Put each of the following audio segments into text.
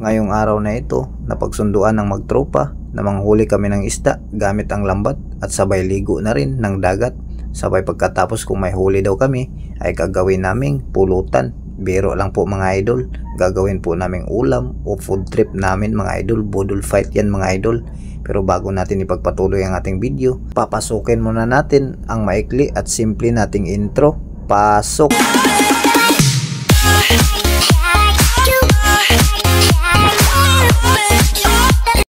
Ngayong araw na ito, napagsunduan ng magtropa na manghuli kami ng isda gamit ang lambat at sabay ligo na rin ng dagat. Sabay pagkatapos kung may huli daw kami ay gagawin naming pulutan. Biro lang po mga idol, gagawin po naming ulam o food trip namin mga idol. Budol fight yan mga idol. Pero bago natin ipagpatuloy ang ating video, papasukin muna natin ang maikli at simple nating intro. Pasok!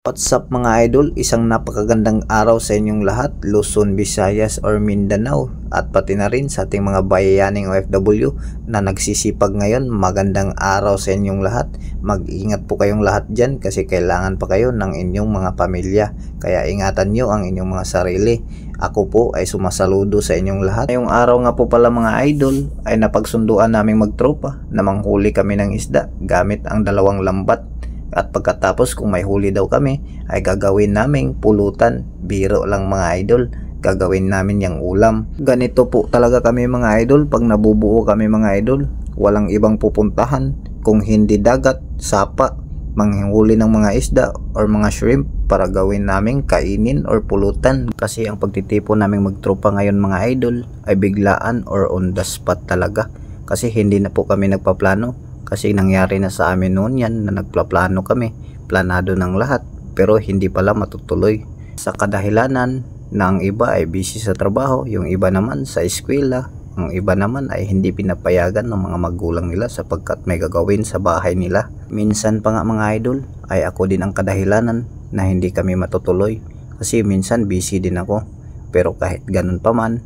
What's up mga idol, isang napakagandang araw sa inyong lahat, Luzon, Visayas or Mindanao at pati na rin sa ating mga bayayaning OFW na nagsisipag ngayon. Magandang araw sa inyong lahat. Mag-ingat po kayong lahat dyan kasi kailangan pa kayo ng inyong mga pamilya, kaya ingatan nyo ang inyong mga sarili. Ako po ay sumasaludo sa inyong lahat. Ngayong araw nga po pala mga idol ay napagsunduan naming magtropa na manghuli kami ng isda gamit ang dalawang lambat. At pagkatapos kung may huli daw kami ay gagawin naming pulutan. Biro lang mga idol, gagawin namin yung ulam. Ganito po talaga kami mga idol pag nabubuo kami mga idol. Walang ibang pupuntahan kung hindi dagat, sapa, manghuli ng mga isda or mga shrimp para gawin naming kainin or pulutan. Kasi ang pagtitipon naming magtropa ngayon mga idol ay biglaan or on the spot talaga. Kasi hindi na po kami nagpaplano. Kasi nangyari na sa amin noon yan na nagplaplano kami, planado ng lahat, pero hindi pala matutuloy. Sa kadahilanan na ang iba ay busy sa trabaho, yung iba naman sa eskwela, ang iba naman ay hindi pinapayagan ng mga magulang nila sapagkat may gagawin sa bahay nila. Minsan pa nga mga idol ay ako din ang kadahilanan na hindi kami matutuloy kasi minsan busy din ako. Pero kahit ganun pa man,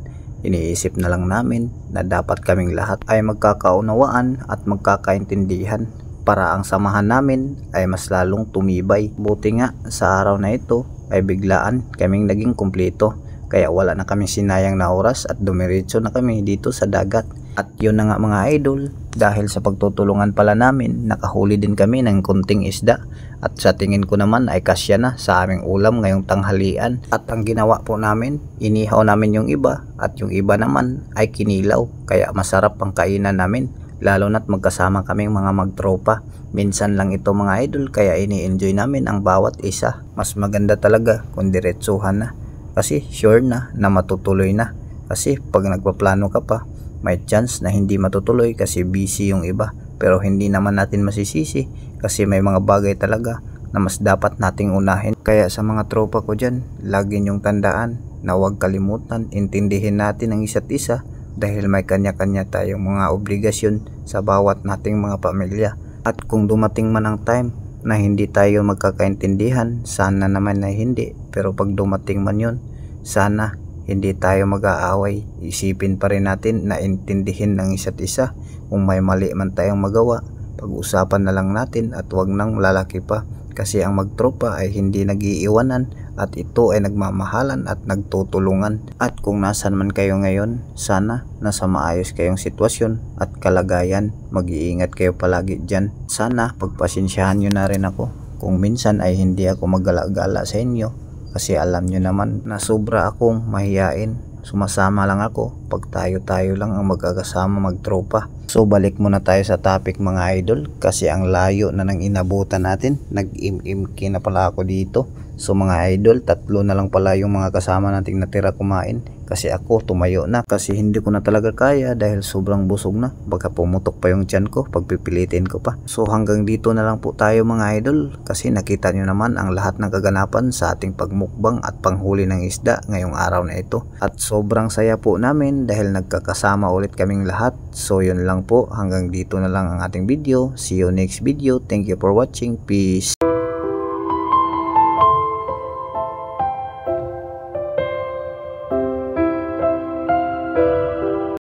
iniisip na lang namin na dapat kaming lahat ay magkakaunawaan at magkakaintindihan para ang samahan namin ay mas lalong tumibay. Buti nga sa araw na ito ay biglaan kaming naging kumpleto, kaya wala na kaming sinayang na oras at dumiretso na kami dito sa dagat. At yun na nga mga idol, dahil sa pagtutulungan pala namin, nakahuli din kami ng kunting isda at sa tingin ko naman ay kasya na sa aming ulam ngayong tanghalian. At ang ginawa po namin, inihaw namin yung iba at yung iba naman ay kinilaw, kaya masarap ang kainan namin, lalo na't magkasama kaming mga magtropa. Minsan lang ito mga idol, kaya ini-enjoy namin ang bawat isa. Mas maganda talaga kung diretsuhan na, kasi sure na matutuloy na. Kasi pag nagpaplano ka pa, may chance na hindi matutuloy kasi busy yung iba. Pero hindi naman natin masisisi kasi may mga bagay talaga na mas dapat nating unahin. Kaya sa mga tropa ko dyan, lagi nyong tandaan na huwag kalimutan, intindihin natin ang isa't isa dahil may kanya-kanya tayong mga obligasyon sa bawat nating mga pamilya. At kung dumating man ang time na hindi tayo magkakaintindihan, sana naman na hindi. Pero pag dumating man yun, sana hindi tayo mag-aaway. Isipin pa rin natin na intindihin ng isa't isa. Kung may mali man tayong magawa, pag-usapan na lang natin at wag nang lalaki pa. Kasi ang magtropa ay hindi nag-iiwanan at ito ay nagmamahalan at nagtutulungan. At kung nasan man kayo ngayon, sana nasa maayos kayong sitwasyon at kalagayan. Mag-iingat kayo palagi dyan. Sana pagpasensyahan nyo na rin ako kung minsan ay hindi ako magala-gala sa inyo. Kasi alam nyo naman na sobra akong mahiyain. Sumasama lang ako pag tayo lang ang magkakasama magtropa. So balik muna tayo sa topic mga idol, kasi ang layo na nang inabutan natin. Nag-im-imki na pala ako dito. So mga idol, 3 na lang pala yung mga kasama nating natira kumain. Kasi ako tumayo na kasi hindi ko na talaga kaya dahil sobrang busog na. Baka pumutok pa yung tiyan ko pag pipilitin ko pa. So hanggang dito na lang po tayo mga idol, kasi nakita nyo naman ang lahat ng kaganapan sa ating pagmukbang at panghuli ng isda ngayong araw na ito. At sobrang saya po namin dahil nagkakasama ulit kaming lahat. So yun lang po, hanggang dito na lang ang ating video. See you next video. Thank you for watching. Peace.